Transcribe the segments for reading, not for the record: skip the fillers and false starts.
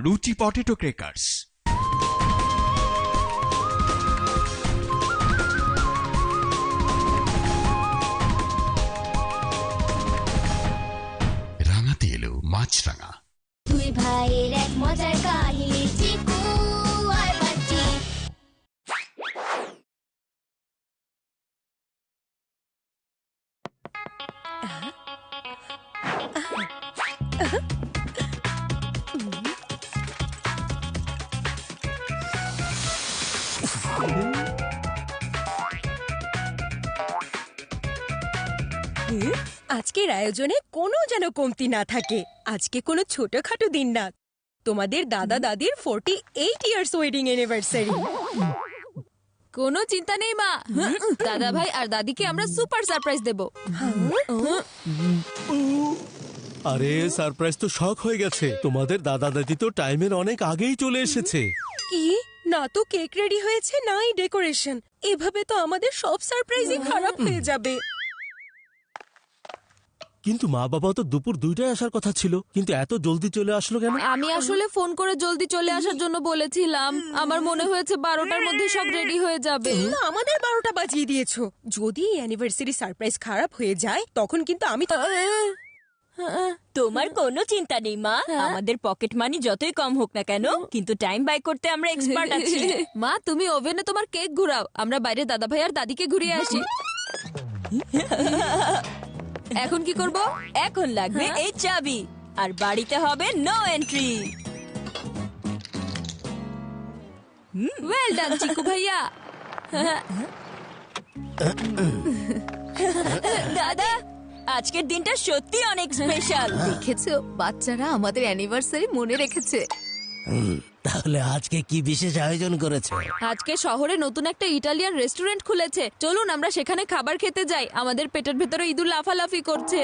রুচি potato crackers. রাঙাতে এলো মাছরাঙা। দুই ভাইয়ের এক মজার কাহিনী, চিকু আর বাচ্চি। আজকের আয়োজনে কোনো যেন কমতি না থাকে। আজকে কোনো ছোটখাটো দিন না, তোমাদের দাদা দাদির 48 ইয়ার্স ওয়েডিং অ্যানিভার্সারি। কোনো চিন্তা নেই মা, দাদা ভাই আর দাদিকে আমরা সুপার সারপ্রাইজ দেব। আরে সারপ্রাইজ তো শক হয়ে গেছে। তোমাদের দাদা দাদি তো টাইমের অনেক আগেই চলে এসেছে। কি না তো কেক রেডি হয়েছে, নাই ডেকোরেশন। এভাবে তো আমাদের সব সারপ্রাইজই খারাপ হয়ে যাবে। কিন্তু মা বাবা তো দুপুর 2টায় আসার কথা ছিল, কিন্তু এত জলদি চলে আসলো কেন? আমি আসলে ফোন করে জলদি চলে আসার জন্য বলেছিলাম। আমার মনে হয়েছে 12টার মধ্যে সব রেডি হয়ে যাবে। না, আমাদের 12টা বাজিয়ে দিয়েছো। যদি অ্যানিভার্সারি সারপ্রাইজ খারাপ হয়ে যায় তখন কিন্তু আমি তোমার কোনো চিন্তা নেই মা, আমাদের পকেট মানি যতই কম হোক না কেন, কিন্তু টাইম বাই করতে আমরা এক্সপার্ট আছি। মা তুমি ওভেনে তোমার কেক ঘুরাও, আমরা বাইরে দাদা ভাই আর দাদিকে ঘুরিয়ে আসি। এখন কি করব? এখন লাগবে এই চাবি, আর বাড়িতে হবে নো এন্ট্রি। ওয়েল ডান চিকু ভাইয়া। দাদা, আজকের দিনটা সত্যি অনেক স্পেশাল। দেখেছো, বাচ্চারা আমাদের অ্যানিভার্সারি মনে রেখেছে। তাহলে আজকে কি বিশেষ আয়োজন করেছে? আজকে শহরে নতুন একটা ইটালিয়ান রেস্টুরেন্ট খুলেছে, চলুন আমরা সেখানে খাবার খেতে যাই। আমাদের পেটের ভেতরে ইঁদুর লাফালাফি করছে।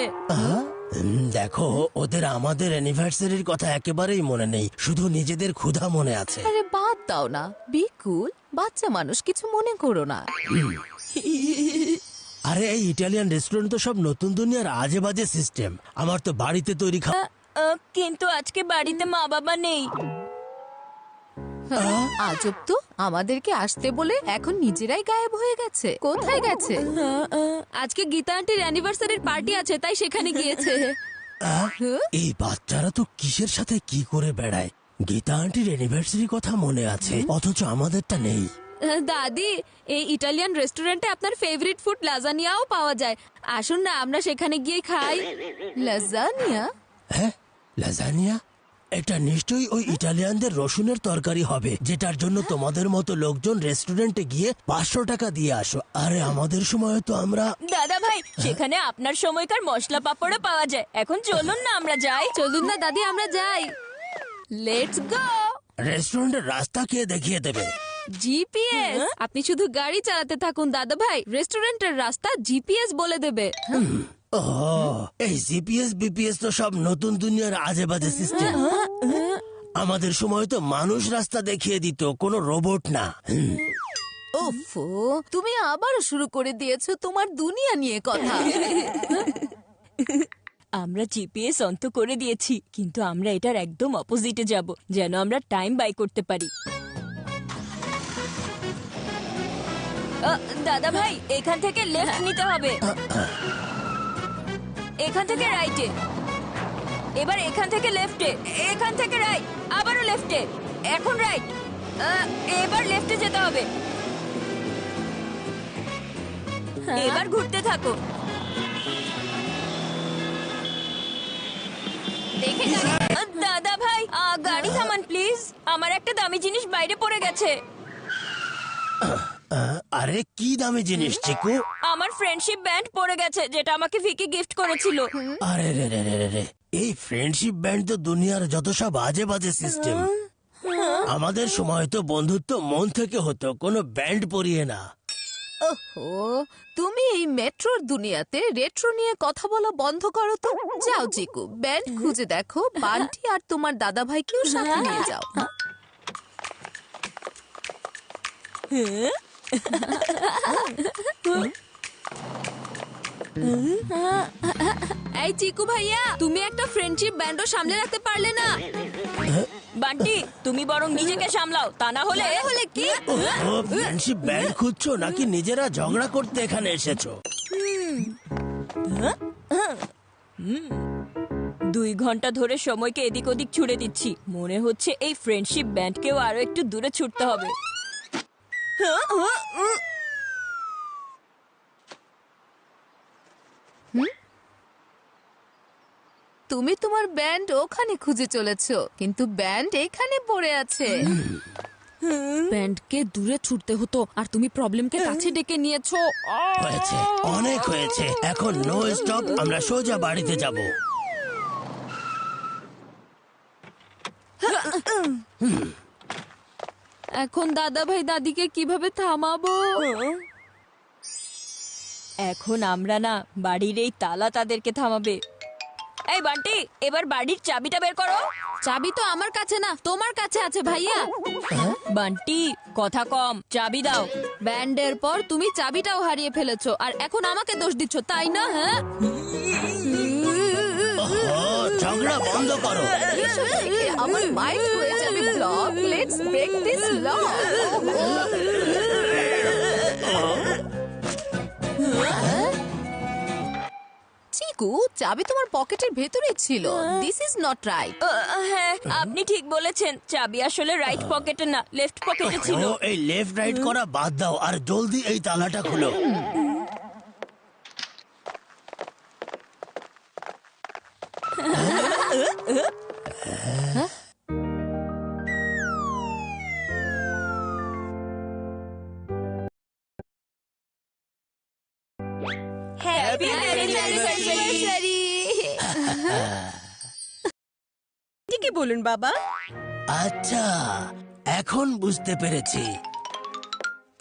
দেখো, ওদের আমাদের অ্যানিভার্সারির কথা একেবারেই মনে নেই, শুধু নিজেদের ক্ষুধা মনে আছে। আরে বাদ দাও না, বিকুল, বাচ্চা মানুষ, কিছু মনে করো না। আরে এই ইটালিয়ান রেস্টুরেন্ট তো সব নতুন দুনিয়ার আজে বাজে সিস্টেম। আমার তো বাড়িতে তৈরি কিন্তু আজকে বাড়িতে মা বাবা নেই। আজব তো, আমাদেরকে আসতে বলে এখন নিজেরাই গায়েব হয়ে গেছে। কোথায় গেছে? আজকে গীতা আন্টির অ্যানিভার্সারির পার্টি আছে, তাই সেখানে গিয়েছে। এই বাচ্চারা তো কিসের সাথে কি করে বেড়ায়। গীতা আন্টির অ্যানিভার্সারি কথা মনে আছে, অথচ আমাদেরটা নেই। দাদি, এই ইটালিয়ান রেস্টুরেন্টে আপনার ফেভারিট ফুড লাজানিয়াও পাওয়া যায়। আসুন না আমরা সেখানে গিয়ে খাই। লাজানিয়া? হ্যাঁ, লাজানিয়া? এটা নিশ্চয়ই ওই ইটালিয়ানদের রসুনের তরকারি হবে, যেটার জন্য তোমাদের মতো লোকজন রেস্টুরেন্টে গিয়ে 500 টাকা দিয়ে আসো। আরে আমাদের সময় তো আমরা... দাদা ভাই, সেখানে আপনার সময়কার মশলা পাপড়ও পাওয়া যায়। এখন চলুন না আমরা যাই। চলুন না দাদি, আমরা যাই। Let's go. রেস্টুরেন্টের রাস্তা কে দেখিয়ে দেবে? জিপিএস? আপনি শুধু গাড়ি চালাতে থাকুন দাদা ভাই, রেস্টুরেন্টের রাস্তা জিপিএস বলে দেবে। ও, এই জিপিএস বিপিএস তো সব নতুন দুনিয়ার আজে বাজে সিস্টেম। আমাদের সময় তো মানুষ রাস্তা দেখিয়ে দিত, কোনো রোবট না। ওফো, তুমি আবারও শুরু করে দিয়েছো তোমার দুনিয়া নিয়ে কথা। আমরা জিপিএস অন্ত করে দিয়েছি, কিন্তু আমরা এটার একদম অপোজিটে যাব, যেন আমরা টাইম বাই করতে পারি। দাদা ভাই, এখান থেকে লেফট নিতে হবে, এখান থেকে রাইটে, এবার এখান থেকে লেফটে, এখান থেকে রাইট, আবারও লেফটে, এখন রাইট, এবার লেফটে যেতে হবে, এবার ঘুরতে থাকো। দাদা ভাই, গাড়ি থামান প্লিজ, আমার একটা দামি জিনিস বাইরে পড়ে গেছে। আরে কি দামি জিনিস চিকু? আমার ফ্রেন্ডশিপ ব্যান্ড পড়ে গেছে, যেটা আমাকে ভিকি গিফট করেছিল। আরে রে রে রে রে, এই ফ্রেন্ডশিপ ব্যান্ড তো দুনিয়ার যত সব আজে বাজে সিস্টেম। আমাদের সময় তো বন্ধুত্ব মন থেকে হতো, কোনো ব্যান্ড পরিয়ে না। ওহো, তুমি এই মেট্রোর দুনিয়াতে রেট্রো নিয়ে কথা বলা বন্ধ করো তো। যাও চিকু, ব্যান্ড খুঁজে দেখো, বান্টি আর তোমার দাদা ভাইকেও সাথে নিয়ে যাও। এই চিকু ভাইয়া, তুমি একটা ফ্রেন্ডশিপ ব্যান্ডও সামলে রাখতে পারলে না। বান্টি তুমি বরং নিজেকে সামলাও, তা না হলে কি ও ফ্রেন্ডশিপ ব্যান্ড খুঁজছো নাকি নিজেরা ঝগড়া করতে এখানে এসেছো? 2 ঘন্টা ধরে সময়কে এদিক ওদিক ছুড়ে দিচ্ছি, মনে হচ্ছে এই ফ্রেন্ডশিপ ব্যান্ডকেও আরো একটু দূরে ছুটতে হবে। তুমি তোমার ব্যান্ড ওখানে খুঁজে চলেছো, কিন্তু ব্যান্ড এখানে পড়ে আছে। ব্যান্ডকে দূরে ছুটতে হতো আর তুমি প্রবলেমকে কাছে ডেকে নিয়েছো। হয়েছে, অনেক হয়েছে। এখন নো স্টপ, আমরা সোজা বাড়িতে যাব। এখন দাদা ভাই দাদিকে কিভাবে থামাবো? এখন আমরা না, বাড়ির এই তালা তাদেরকে থামাবে। এই বান্টি, এবার বাড়ির চাবিটা বের করো। চাবি তো আমার কাছে না, তোমার কাছে আছে ভাইয়া। বান্টি কথা কম, চাবি দাও। ব্যান্ডের পর তুমি চাবিটাও হারিয়ে ফেলেছো, আর এখন আমাকে দোষ দিচ্ছ, তাই না? হ্যাঁ, ঝগড়া বন্ধ করো। আমার মাইন্ড হয়ে যাবে block. Let's break this lock. Chiku, চাবি তোমার পকেটের ভেতরে ছিল। This is not right. হ্যাঁ, আপনি ঠিক বলেছেন, চাবি আসলে রাইট পকেটে না, লেফট পকেটে ছিল। ও এই লেফট রাইট করা বাদ দাও আর জলদি এই তালাটা খুলো। Happy anniversary. ঠিকই বলুন বাবা। আচ্ছা, এখন বুঝতে পেরেছি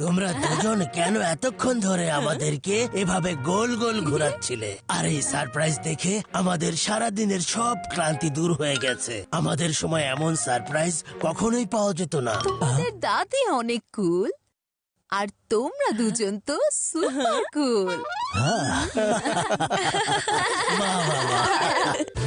তোমরা দুজন কেন এতক্ষণ ধরে আমাদেরকে এভাবে গোল গোল ঘোরাচ্ছিলে। আর এই সারপ্রাইজ দেখে আমাদের সারা দিনের সব ক্লান্তি দূর হয়ে গেছে। আমাদের সময় এমন সারপ্রাইজ কখনোই পাওয়া যেত না। তোমাদের দাদি অনেক কুল, আর তোমরা দুজন তো সুপার কুল। বাহ, বাহ, বাহ।